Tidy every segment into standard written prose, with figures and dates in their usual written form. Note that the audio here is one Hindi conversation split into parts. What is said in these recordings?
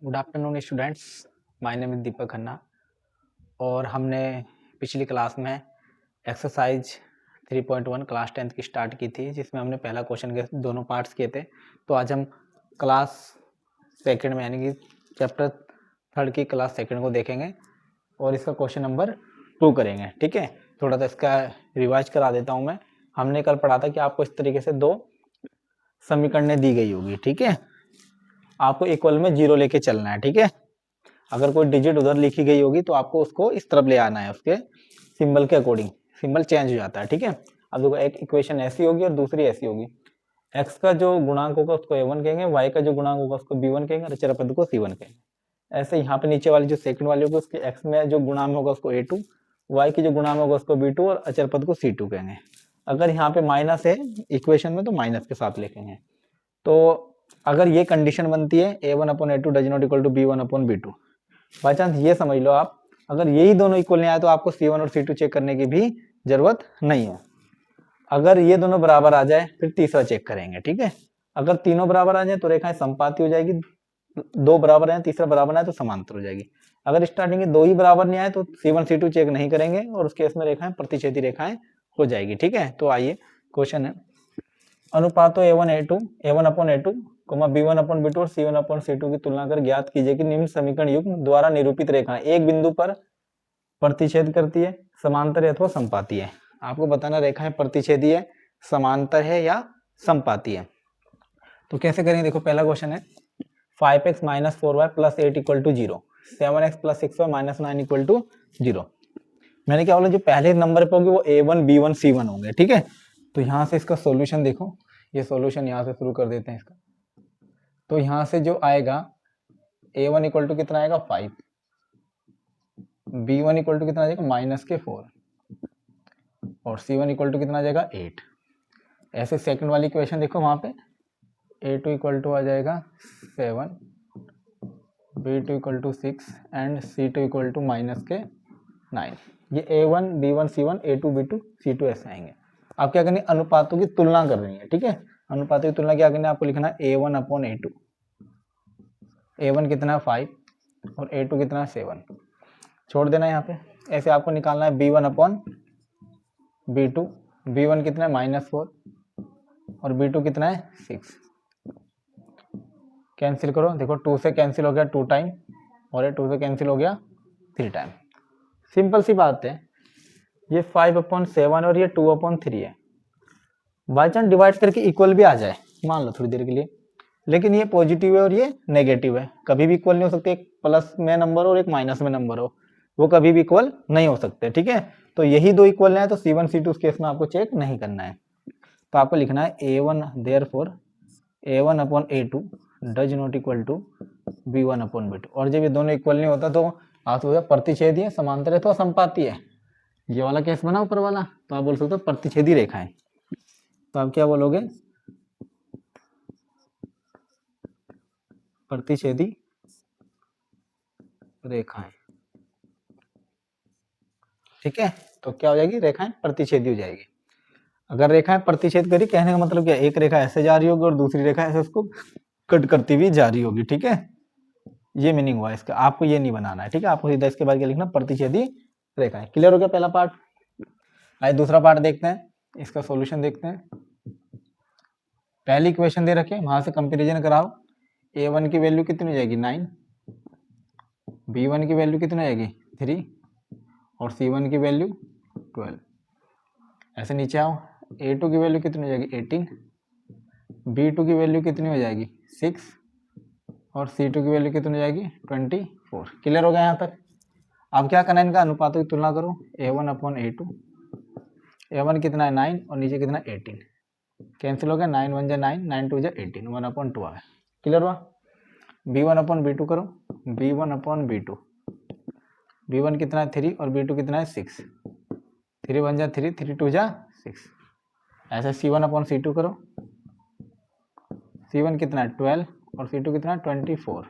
Good afternoon students, my name is Deepak Khanna. और हमने पिछली क्लास में एक्सरसाइज 3.1 क्लास 10th की स्टार्ट की थी, जिसमें हमने पहला क्वेश्चन के दोनों पार्ट्स किए थे। तो आज हम क्लास सेकंड में यानी कि चैप्टर 3 की क्लास सेकंड को देखेंगे और इसका क्वेश्चन नंबर 2 करेंगे। ठीक है, थोड़ा सा इसका रिवाइज करा देता हूँ मैं। हमने कल पढ़ा था कि आपको इस तरीके से दो समीकरणें दी गई होगी। ठीक है, आपको इक्वल में 0 लेके चलना है। ठीक है, अगर कोई डिजिट उधर लिखी गई होगी तो आपको उसको इस तरफ ले आना है, उसके सिंबल के अकॉर्डिंग। सिंबल चेंज हो जाता है। ठीक है, अब देखो एक इक्वेशन ऐसी होगी और दूसरी ऐसी होगी। x का जो गुणांक होगा उसको a1 कहेंगे, y का जो गुणांक होगा उसको b1 कहेंगे और अचर पद को c1 कहेंगे। ऐसे यहाँ पे नीचे वाली जो सेकंड वाली होगी उसके x में जो गुणांक होगा उसको a2, y की जो गुणांक होगा उसको b2 और अचर पद को c2 कहेंगे। अगर यहाँ पे माइनस है इक्वेशन में तो माइनस के साथ लिखेंगे। तो अगर ये कंडीशन बनती है a1 upon a2 does not equal to b1 upon b2, by chance ये समझ लो आप, अगर यही दोनों इक्वल नहीं आए तो आपको c1 और c2 चेक करने की भी जरूरत नहीं है। अगर ये दोनों बराबर आ जाए फिर तीसरा चेक करेंगे। ठीक है, अगर तीनों बराबर आ जाए तो रेखाएं समपाती हो जाएगी, दो बराबर है तीसरा बराबर है तो समांतर हो जाएगी। अगर स्टार्टिंग में दो ही बराबर नहीं आए तो c1 c2 चेक नहीं करेंगे और उस केस में रेखाएं प्रतिच्छेदी रेखाएं हो जाएगी। ठीक है, तो आइए क्वेश्चन है, अनुपातों a1 upon a2, b1 upon b2 और c1 अपॉन c2 की तुलना कर ज्ञात कीजिए कि निम्न समीकरण युग्म द्वारा निरूपित रेखाएं एक बिंदु पर प्रतिच्छेद करती है, समांतर है अथवा समपाती है। आपको बताना रेखाएं प्रतिच्छेदी है, समांतर है या समपाती है। तो कैसे करेंगे, देखो पहला क्वेश्चन है 5x minus 4y plus 8 equal to 0, 7x plus 6y minus 9 equal to 0। मैंने क्या बोला, जो पहले नंबर पर होंगे वो a1 b1 c1 होंगे। ठीक है, तो यहाँ से इसका सॉल्यूशन देखो, ये सॉल्यूशन यहाँ से शुरू कर देते हैं इसका। तो यहाँ से जो आएगा a1 इक्वल टू कितना आएगा 5, b1 इक्वल टू कितना आ जाएगा माइनस के 4 और c1 इक्वल टू कितना आ जाएगा 8। ऐसे सेकंड वाली इक्वेशन देखो, वहाँ पे a2 इक्वल टू आ जाएगा 7, b2 equal to 6 and c2 equal to minus के 9। ये a1 b1 c1 a2 b2 c2 ऐसे आएंगे। आप क्या करनी है, अनुपातों की तुलना कर रही है। ठीक है, अनुपातों की तुलना क्या करनी है, आपको लिखना है a1 अपॉन a2। a1 कितना है 5 और a2 कितना है 7, छोड़ देना यहाँ पे। ऐसे आपको निकालना है b1 अपॉन b2, b1 कितना है -4 और b2 कितना है 6। कैंसिल करो, देखो 2 से कैंसिल हो गया 2 टाइम और ये 2 से कैंसिल हो गया 3 टाइम। सिंपल सी बात है, ये 5/7 और ये 2/3 है। बाई चांस डिवाइड करके इक्वल भी आ जाए, मान लो थोड़ी देर के लिए, लेकिन ये पॉजिटिव है और ये नेगेटिव है, कभी भी इक्वल नहीं हो सकते। एक प्लस में नंबर और एक माइनस में नंबर हो, वो कभी भी इक्वल नहीं हो सकते। ठीक है, तो यही दो इक्वल है तो c1 c2 उस केस में आपको चेक नहीं करना है। तो आपको लिखना है a1 therefore a1 upon a2 does not equal to b1 upon b2। और जब ये दोनों इक्वल नहीं होता तो आप तो प्रतिच्छेदी है, समांतर है तो समपाती है। ये वाला केस बना ऊपर वाला, तो आप बोल सकते हो प्रतिच्छेदी रेखाएं। तो आप क्या बोलोगे, प्रतिच्छेदी रेखाएं। ठीक है, तो क्या हो जाएगी, रेखाएं प्रतिच्छेदी हो जाएगी। अगर रेखाएं प्रतिच्छेद करी, कहने का मतलब क्या, एक रेखा ऐसे जा रही होगी और दूसरी रेखा ऐसे उसको कट करती हुई जा रही होगी। ठीक है, ये मीनिंग हुआ इसका, आपको ये नहीं बनाना है। ठीक है, आपको सीधा इसके बाद क्या लिखना, प्रतिच्छेदी रेखाएं। क्लियर हो गया पहला पार्ट। आइए दूसरा पार्ट देखते हैं, इसका सॉल्यूशन देखते हैं। पहली इक्वेशन दे रखे, वहां से कंपैरिजन कराओ। a1 की वैल्यू कितनी हो जाएगी 9, b1 की वैल्यू कितनी हो जाएगी 3 और c1 की वैल्यू 12। ऐसे नीचे आओ, a2 की वैल्यू कितनी हो जाएगी 18, b2 की वैल्यू कितनी हो जाएगी 6 और c2 की वैल्यू कितनी हो जाएगी 24। क्लियर हो गया यहाँ तक। अब क्या करना है, इनका अनुपातों की तुलना करो, a1 अपॉन a2, a1 कितना है 9 और नीचे कितना है 18, कैंसिल हो गया, 9 1 जा 9, 9 2 जा 18, 1/2 आ गया। क्लियर हुआ। b1 अपॉन b2 करो, b1 अपॉन b2, b1 कितना है 3 और b2 कितना है 6, 3 1 जा 3, 3 2 जा 6। ऐसे c1 अपॉन c2 करो, c1 कितना है 12 और c2 कितना है 24।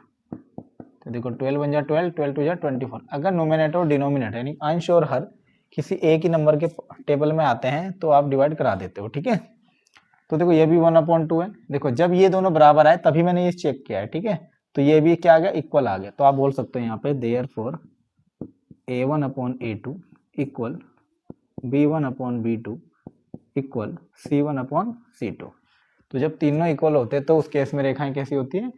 तो देखो 12 1 जा 12, 12 2 जा 24। अगर नोमिनेटर और डिनोमिनेटर यानी अंश और हर किसी एक ही नंबर के टेबल में आते हैं तो आप डिवाइड करा देते हो। ठीक है, तो देखो ये भी 1/2 है। देखो जब ये दोनों बराबर आए तभी मैंने ये चेक किया है। ठीक है, तो ये भी क्या आ गया, इक्वल आ गया। तो आप बोल सकते हो यहाँ पे therefore A1/A2 equal B1/B2 equal C1/C2। तो जब तीनों इक्वल होते हैं तो उस केस में रेखाएं कैसी होती है,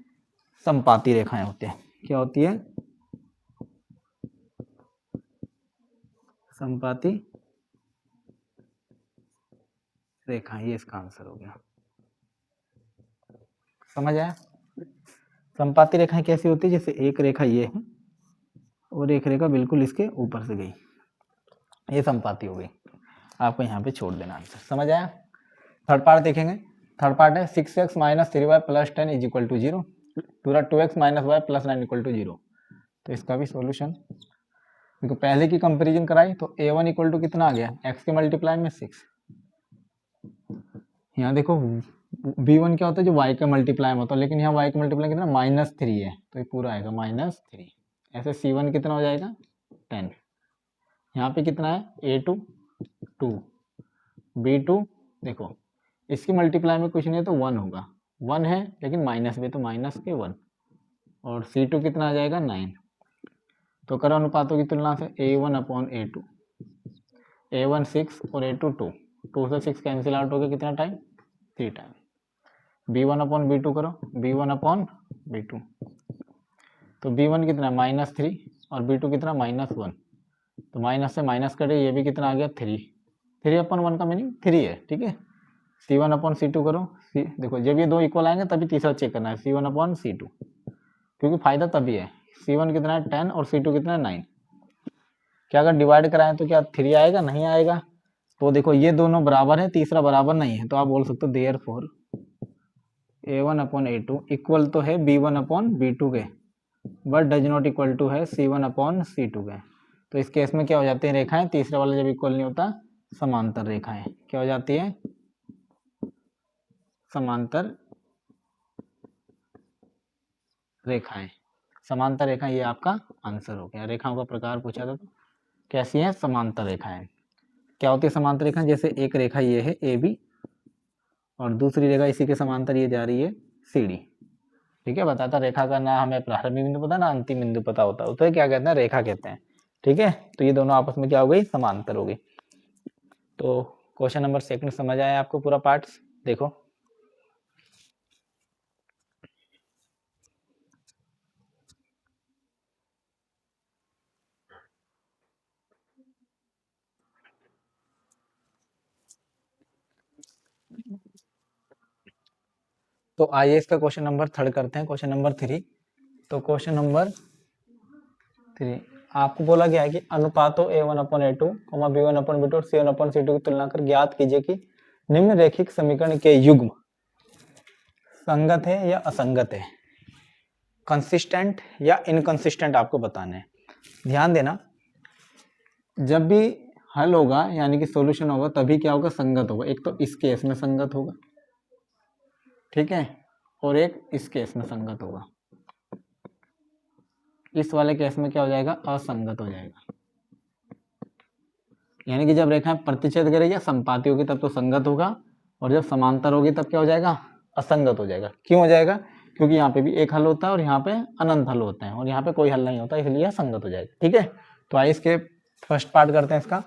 समपाती रेखाएं होती है। क्या होती है, समपाती रेखाएं। ये इसका आंसर हो गया। समझ आया? समपाती रेखाएं कैसी होती है, जैसे एक रेखा ये है और एक रेखा बिल्कुल इसके ऊपर से गई, ये समपाती हो गई। आपको यहाँ पे छोड़ देना आंसर। समझ आया? थर्ड पार्ट देखेंगे। थर्ड पार्ट है 6x - 3y + 10 = 0, पूरा 2x - y + 9 = 0। तो इसका भी सॉल्यूशन देखो, पहले की कंपैरिजन कराई तो a1 = कितना आ गया, x के मल्टीप्लाई में 6। यहाँ देखो b1 क्या होता है, जो y के मल्टीप्लाई में होता है, लेकिन यहाँ y के मल्टीप्लाई कितना -3 है, तो ये पूरा आएगा -3। ऐसे c1 कितना हो जाएगा 10। यहाँ पे कितना है a2 2, b2 देखो इसकी मल्टीप्लाई में कुछ नहीं है तो 1 होगा, 1 है लेकिन माइनस भी, तो माइनस के 1। और c2 कितना आ जाएगा 9। तो करो अनुपातों की तुलना से a1/a2, a1 6 और a2 2, 2 से 6 कैंसिल आउट हो गया, कितना टाइम 3 टाइम। b1/b2 करो, b1/b2, तो b1 कितना -3 और b2 कितना -1, तो माइनस से माइनस कटे, ये भी कितना आ गया 3। 3/1 का मीनिंग 3 है, ठीक है। c1/c2 करो, देखो जब ये दो इक्वल आएंगे तभी तीसरा चेक करना है, c1/c2, क्योंकि फायदा तभी है। c1 कितना है 10 और c2 कितना है 9। क्या अगर डिवाइड कराएं तो क्या 3 आएगा, नहीं आएगा। तो देखो ये दोनों बराबर है, तीसरा बराबर नहीं है, तो आप बोल सकते हो देयरफॉर a1/a2 इक्वल तो है b1/b2 के, but does not equal to है c1/c2 के। तो इस केस में क्या हो जाती है रेखाएं, तीसरा वाला जब इक्वल नहीं होता, समांतर रेखाएं क्या हो जाती है, समांतर रेखाएं। समांतर रेखाएं, ये आपका आंसर हो गया। रेखाओं का प्रकार पूछा था तो कैसी है, समांतर रेखाएं। क्या होती है समांतर रेखाएं, जैसे एक रेखा ये है ए बी और दूसरी रेखा इसी के समांतर ये जा रही है सी डी, ठीक है। बताता रेखा का ना हमें प्रारंभिक बिंदु पता ना अंतिम बिंदु पता होता है, तो क्या कहते हैं, रेखा कहते हैं, ठीक है। तो ये दोनों आपस में क्या हो गई, समांतर हो गई। तो क्वेश्चन नंबर 2 समझ आया आपको पूरा पार्ट, देखो। तो आइए इसका क्वेश्चन नंबर 3 करते हैं, क्वेश्चन नंबर 3। तो क्वेश्चन नंबर 3 आपको बोला गया है कि अनुपातों a1/a2, b1/b2 और c1/c2 की तुलना कर ज्ञात कीजिए कि निम्न रैखिक समीकरण के युग्म संगत है या असंगत है, कंसिस्टेंट या इनकंसिस्टेंट आपको बताना है। ध्यान देना, जब भी हल होगा यानी कि सॉल्यूशन होगा तभी क्या होगा, संगत होगा। एक तो इस केस में संगत होगा, ठीक है, और एक इस केस में संगत होगा। इस वाले केस में क्या हो जाएगा, असंगत हो जाएगा। यानी कि जब रेखाएं प्रतिच्छेद करेगी या संपाती होगी तब तो संगत होगा, और जब समांतर होगी तब क्या हो जाएगा, असंगत हो जाएगा। क्यों हो जाएगा, क्योंकि यहाँ पे भी एक हल होता है और यहाँ पे अनंत हल होते हैं, और यहाँ पे कोई हल नहीं होता, इसलिए असंगत हो जाएगा, ठीक है। तो आइए इसके फर्स्ट पार्ट करते हैं इसका।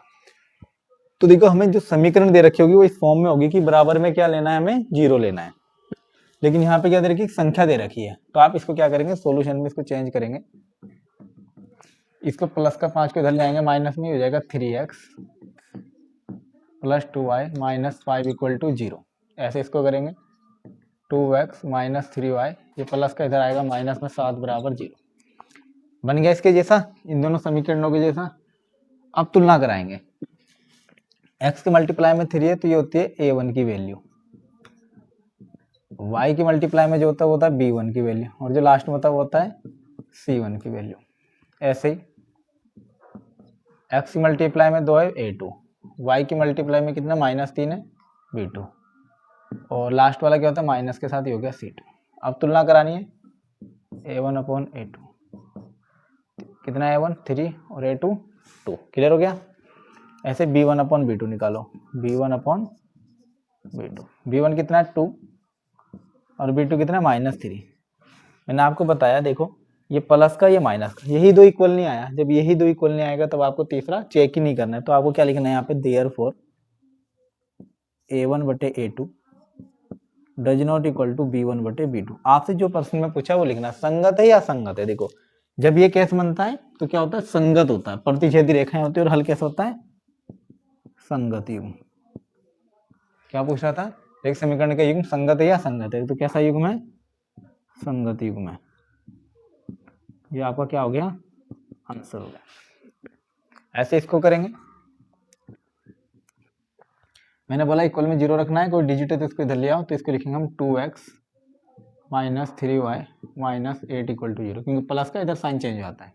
तो देखो हमें जो समीकरण दे रखी होगी वो इस फॉर्म में होगी कि बराबर में क्या लेना है, हमें 0 लेना है। लेकिन यहाँ पे क्या दे रखी है, संख्या दे रखी है। तो आप इसको क्या करेंगे, सॉल्यूशन में इसको चेंज करेंगे, इसको प्लस का 5 को इधर ले आएंगे, माइनस में हो जाएगा 3x + 2y - 5 = 0। ऐसे इसको करेंगे 2x - 3y, ये प्लस का इधर आएगा माइनस में 7 = 0। बन गया इसके जैसा, इन दोनों समीकरणों के जैसा। अब तुलना कराएंगे, x के मल्टीप्लाई में 3 है तो ये होती है a1 की वैल्यू, y की मल्टीप्लाई में जो होता है वो होता है b1 की वैल्यू, और जो लास्ट में होता है वो होता है c1 की वैल्यू। ऐसे ही x की मल्टीप्लाई में 2 है a2, y की मल्टीप्लाई में कितना -3 है b2, और लास्ट वाला क्या होता है माइनस के साथ ही हो गया c2। अब तुलना करानी है a1/a2, कितना है a1 3 और a2 2, क्लियर हो गया। ऐसे b1/b2 निकालो, b1/b2, b1 कितना है 2 और b2 कितना है -3, मैंने आपको बताया, देखो ये प्लस का ये माइनस का, यही दो इक्वल नहीं आया। जब यही दो इक्वल नहीं आएगा तब आपको तीसरा चेक ही नहीं करना है। तो आपको क्या लिखना है यहाँ पे, therefore a1/a2 does not equal to b1/b2। आपसे जो प्रश्न में पूछा वो लिखना, संगत है या असंगत है। देखो जब ये केस बनता है तो क्या होता है, संगत होता है, प्रतिच्छेदी रेखाएं होती है, और हल कैसे होता है, संगत युग्म। क्या पूछ रहा था, एक समीकरण का युग्म संगत है या असंगत है, तो कैसा युग्म है, संगत युग्म है। ये आपका क्या हो गया, आंसर हो गया। ऐसे इसको करेंगे, मैंने बोला इक्वल में 0 रखना है, कोई डिजिट है तो इसको इधर ले आओ। तो इसको लिखेंगे हम 2x - 3y - 8 = 0, क्योंकि प्लस का इधर साइन चेंज हो जाता है।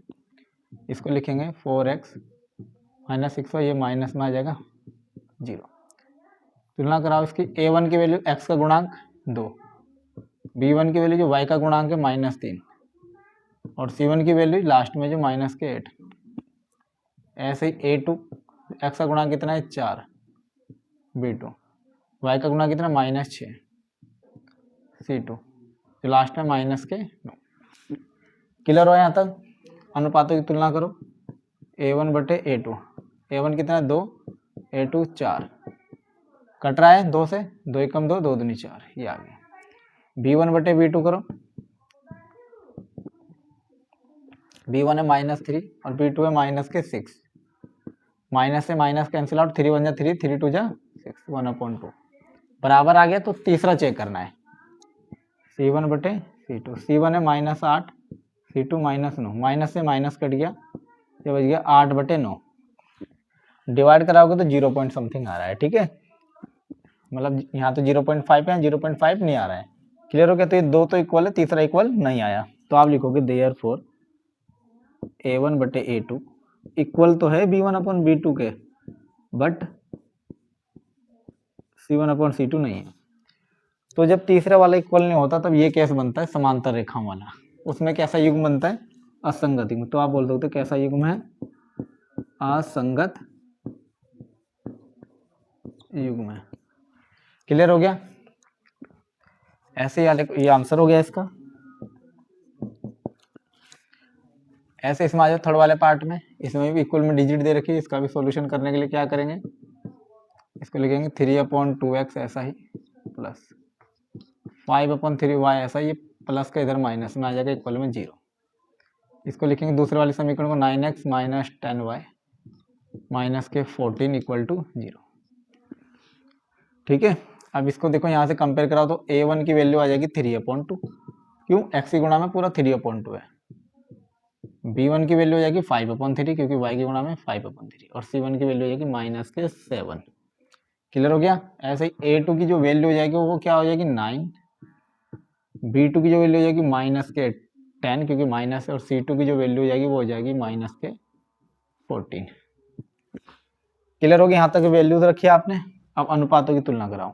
इसको लिखेंगे 4x - 6y, ये माइनस में आ जाएगा 0। तुलना कराओ इसकी, a1 की वैल्यू x का गुणांक 2, b1 की वैल्यू जो y का गुणांक है -3, और c1 की वैल्यू लास्ट में जो -8। ऐसे ही a2 x का गुणांक कितना है 4, b2 y का गुणांक कितना -6, c2 जो लास्ट में -9। क्लियर हो यहाँ तक। अनुपातों की तुलना करो, a1/a2, a1 कितना है 2, a2 4, कट रहा है 2 से, 2 × 2 2 दूनी 4, ये आ गया। b1/b2 करो, b1 है -3 और b2 है -6, माइनस से माइनस कैंसिल आउट, 3 × 1 = 3, 3 × 2 = 6, 1/2 बराबर आ गया। तो तीसरा चेक करना है, c1/c2, c1 है -8, c2 -9, माइनस से माइनस कट गया, ये बच गया 8/9। डिवाइड कराओगे तो 0 पॉइंट समथिंग आ रहा है, ठीक है, मतलब यहाँ तो 0.5 है, 0.5 नहीं आ रहा है। क्लियर हो गया। तो ये दो तो इक्वल है, तीसरा इक्वल नहीं आया। तो आप लिखोगे देयरफॉर a1/a2 इक्वल तो है b1/b2 के, बट c1/c2 नहीं है। तो जब तीसरा वाला इक्वल नहीं होता तब ये केस बनता है समांतर रेखाओं वाला, उसमें कैसा युग्म बनता है, असंगत युग्म। तो आप बोल सकते हो कैसा युग्म है, असंगत युग्म है। क्लियर हो गया। ऐसे ही ये आंसर हो गया इसका। ऐसे इसमें आ जाओ थर्ड वाले पार्ट में, इसमें भी इक्वल में डिजिट दे रखी है। इसका भी सॉल्यूशन करने के लिए क्या करेंगे, इसको लिखेंगे 3/2x ऐसा ही, प्लस 5/3y ऐसा ही, प्लस का इधर माइनस में आ जाएगा, इक्वल में 0। इसको लिखेंगे दूसरे वाले समीकरण को 9x - 10y -14 = 0। ठीक है। अब इसको देखो यहाँ से कंपेयर कराओ तो a1 की वैल्यू आ जाएगी 3/2, क्यों, x की गुणा में पूरा 3/2 है। b1 की वैल्यू हो जाएगी 5/3, क्योंकि y की गुणा में 5/3, और c1 की वैल्यू हो जाएगी -7। क्लियर हो गया। ऐसे ही a2 की जो वैल्यू हो जाएगी वो क्या हो जाएगी 9, b2 की जो वैल्यू हो जाएगी -10, क्योंकि माइनस है, और c2 की जो वैल्यू हो जाएगी वो हो जाएगी -14। क्लियर हो गया। यहाँ तक वैल्यूज रखी आपने। अब अनुपातों की तुलना कराओ,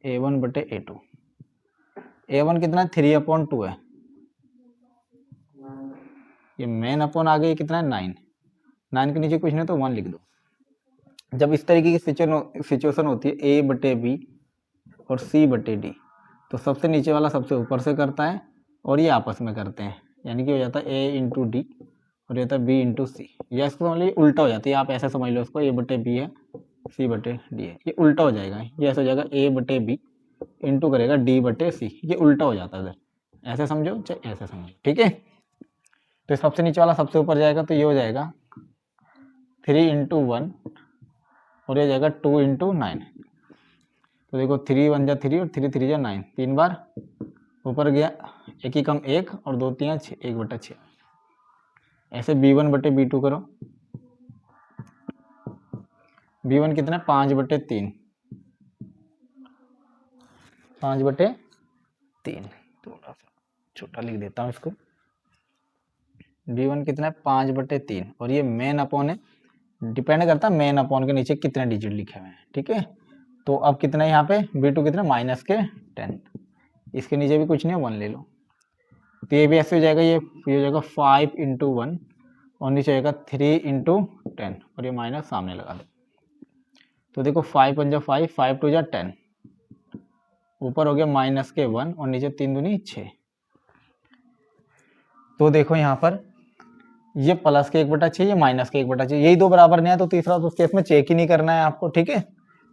a1/a2, a1 कितना है 3/2 है, ये मेन अपॉन आ गई, कितना है 9, 9 के नीचे कुछ नहीं तो 1 लिख दो। जब इस तरीके की सिचुएशन होती है a/b और c/d, तो सबसे नीचे वाला सबसे ऊपर से करता है और ये आपस में करते हैं, यानी कि हो जाता है a × d और ये होता है b × c, या इसको समझ लीजिए उल्टा हो जाती है। आप ऐसा समझ लो इसको, a/b है, c/d है, ये उल्टा हो जाएगा, ये ऐसा हो जाएगा a/b इंटू करेगा d/c, ये उल्टा हो जाता है इधर, ऐसे समझो चाहे ऐसे समझो, ठीक है। तो सबसे नीचे वाला सबसे ऊपर जाएगा, तो ये हो जाएगा 3 × 1 और ये जाएगा 2 × 9। तो देखो 3 × 1 = 3 और 3 × 3 = 9, 3 बार ऊपर गया, 1 ही कम 1 और 2 × 3 = 6, 1/6। ऐसे b1/b2 करो, b1 कितना है 5/3, 5/3, थोड़ा सा छोटा लिख देता हूँ इसको, b1 कितना है 5/3, और ये मेन अपॉन है, डिपेंड करता है मेन अपॉन के नीचे कितने डिजिट लिखे हुए हैं, ठीक है। तो अब कितना है यहाँ पे, b2 कितना -10, इसके नीचे भी कुछ नहीं है, 1 ले लो। तो ये भी ऐसे हो जाएगा, ये हो जाएगा 5 × 1 और नीचे आएगा 3 × 10 और ये माइनस सामने लगा दो। तो देखो 5 × 1 = 5, 5 × 2 = 10, ऊपर हो गया -1 और नीचे 3 दूनी 6, तो देखो यहाँ पर ये प्लस के 1/6 ये माइनस के 1/6, यही दो बराबर नहीं है तो तीसरा तो उस केस में चेक ही नहीं करना है आपको, ठीक है।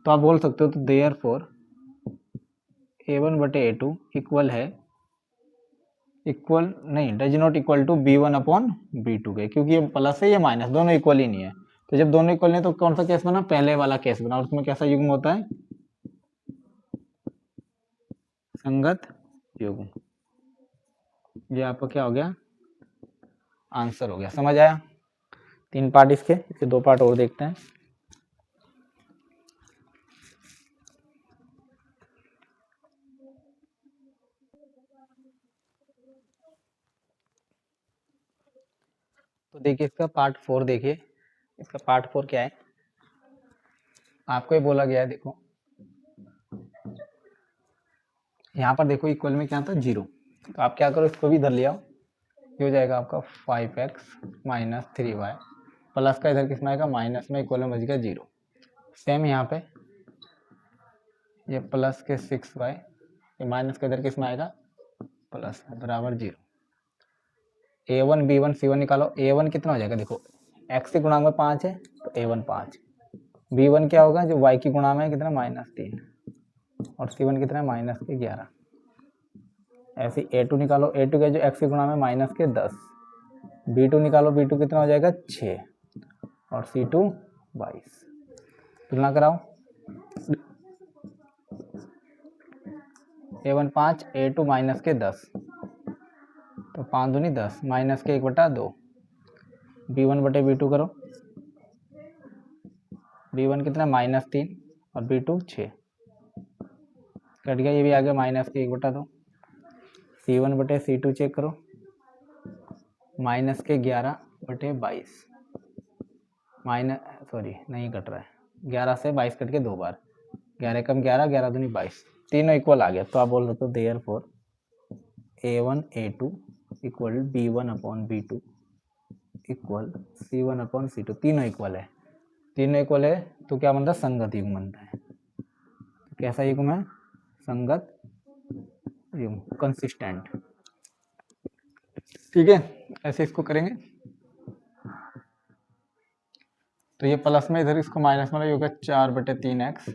तो आप बोल सकते हो तो देयरफॉर a1/a2 इक्वल है, इक्वल नहीं, does not equal to b1/b2 के, क्योंकि ये प्लस है ये माइनस, दोनों इक्वल ही नहीं है। तो जब दोनों इक्वल नहीं तो कौन सा केस बना, पहले वाला केस बना, उसमें कैसा युग्म होता है, संगत युग्म। ये आपका क्या हो गया, आंसर हो गया। समझ आया, 3 पार्ट इसके 2 पार्ट और देखते हैं। तो देखिए इसका पार्ट 4 देखिए, इसका पार्ट 4 क्या है, आपको ये बोला गया है, देखो यहाँ पर देखो इक्वल में क्या था 0, तो आप क्या करो इसको भी इधर ले आओ, ये हो जाएगा आपका 5x माइनस 3y प्लस का इधर किसमें आएगा माइनस में, इक्वल में बच गया 0। सेम यहाँ पे ये प्लस के 6y, ये माइनस का इधर किसमें आएगा प्लस बराबर 0। a1 b1 c1 निकालो, a1 कितना हो जाएगा, देखो x के गुणांक में 5 है तो a1 5, b1 क्या होगा जो y की गुणा में कितना -3 और c1 कितना है -11। ऐसे a2 निकालो, a2 का जो x के गुणा में -10, b2 निकालो, b2 कितना हो जाएगा 6 और c2 22। तुलना कराओ, a1 5 a2 -10, तो 5 दूनी 10 माइनस के 1/2, b1/b2 करो, b1 कितना -3 और b2 6, कट गया, ये भी आ गया माइनस के 1/2। c1/c2 चेक करो, माइनस के 11/22, सॉरी नहीं कट रहा है, 11 से 22 कट के 2 बार, 11 कम 11, 11 दूनी 22, तीनों इक्वल आ गया। तो आप बोल सकते हो therefore a1 a2 equal b1/b2 equal c1/c2, तीनों इक्वल है, तीनों इक्वल है तो क्या बनता है, संगत युग्म बनता है। तो कैसा युग्म है, संगत युग्म, कंसिस्टेंट, ठीक है। ऐसे इसको करेंगे तो ये प्लस में इधर इसको माइनस में होगा 4/3x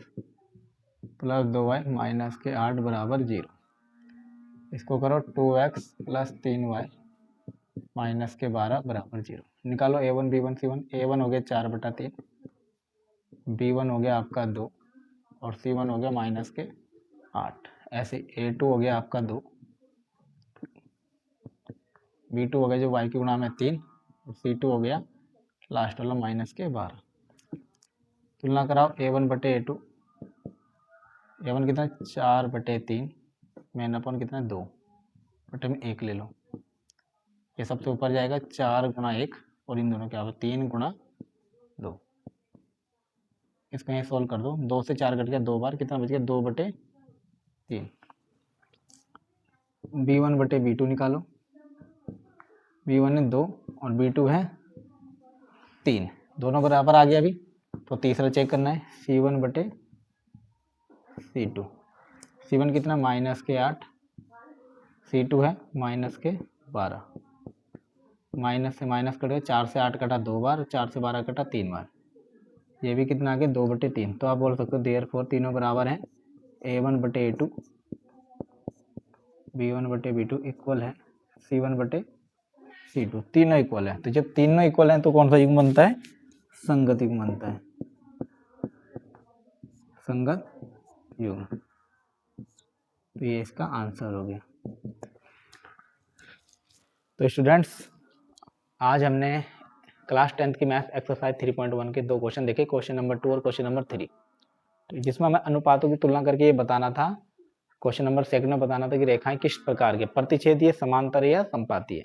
प्लस 2y माइनस के 8 बराबर 0। इसको करो 2x प्लस 3y माइनस के 12 बराबर 0। निकालो a1 b1 c1, a1 हो गया 4/3, b1 हो गया आपका 2 और c1 हो गया माइनस के 8। ऐसे a2 हो गया आपका 2, b2 हो गया जो y की गुणा में 3 और c2 हो गया लास्ट वाला माइनस के 12। तुलना कराओ a1/a2, a1 कितना 4/3 मेन अपन कितना 2 बटे में 1 ले लो, ये सबसे ऊपर जाएगा 4 गुणा 1 और इन दोनों क्या होगा 3 गुणा 2। इसको यहाँ सोल्व कर दो, 2 से 4 कट गया 2 बार, कितना बच गया 2/3। b1/b2 निकालो, b1 है 2 और b2 है 3, दोनों बराबर आ गया अभी। तो तीसरा चेक करना है c1/c2, c1 कितना माइनस के 8, c2 है माइनस के 12, माइनस से माइनस कट गया, 4 से 8 कटा 2 बार, 4 से 12 कटा 3 बार, ये भी कितना आ गया 2/3। तो आप बोल सकते हो देयरफॉर तीनों बराबर हैं, a1/a2 b1/b2 इक्वल है c1/c2, तीनों इक्वल है। तो जब तीनों इक्वल हैं तो कौन सा युग्म बनता है, संगत युग्म बनता है, संगत युग्म। तो ये इसका आंसर हो गया। तो स्टूडेंट्स आज हमने क्लास 10th की मैथ एक्सरसाइज 3.1 के 2 क्वेश्चन देखे, क्वेश्चन नंबर 2 और क्वेश्चन नंबर 3, तो जिसमें हमें अनुपातों की तुलना करके ये बताना था, क्वेश्चन नंबर 2 में बताना था कि रेखाएं किस प्रकार के, प्रतिच्छेदीय, समांतर या संपातीय।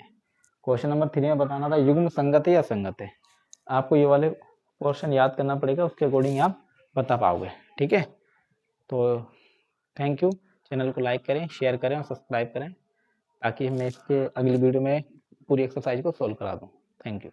क्वेश्चन नंबर 3 में बताना था युग्म संगत है या असंगत है। आपको ये वाले पोर्शन याद करना पड़ेगा, उसके अकॉर्डिंग आप बता पाओगे, ठीक है। तो थैंक यू, चैनल को लाइक करें, शेयर करें और सब्सक्राइब करें ताकि मैं इसके अगली वीडियो में पूरी एक्सरसाइज को सॉल्व करा दूँ। Thank you.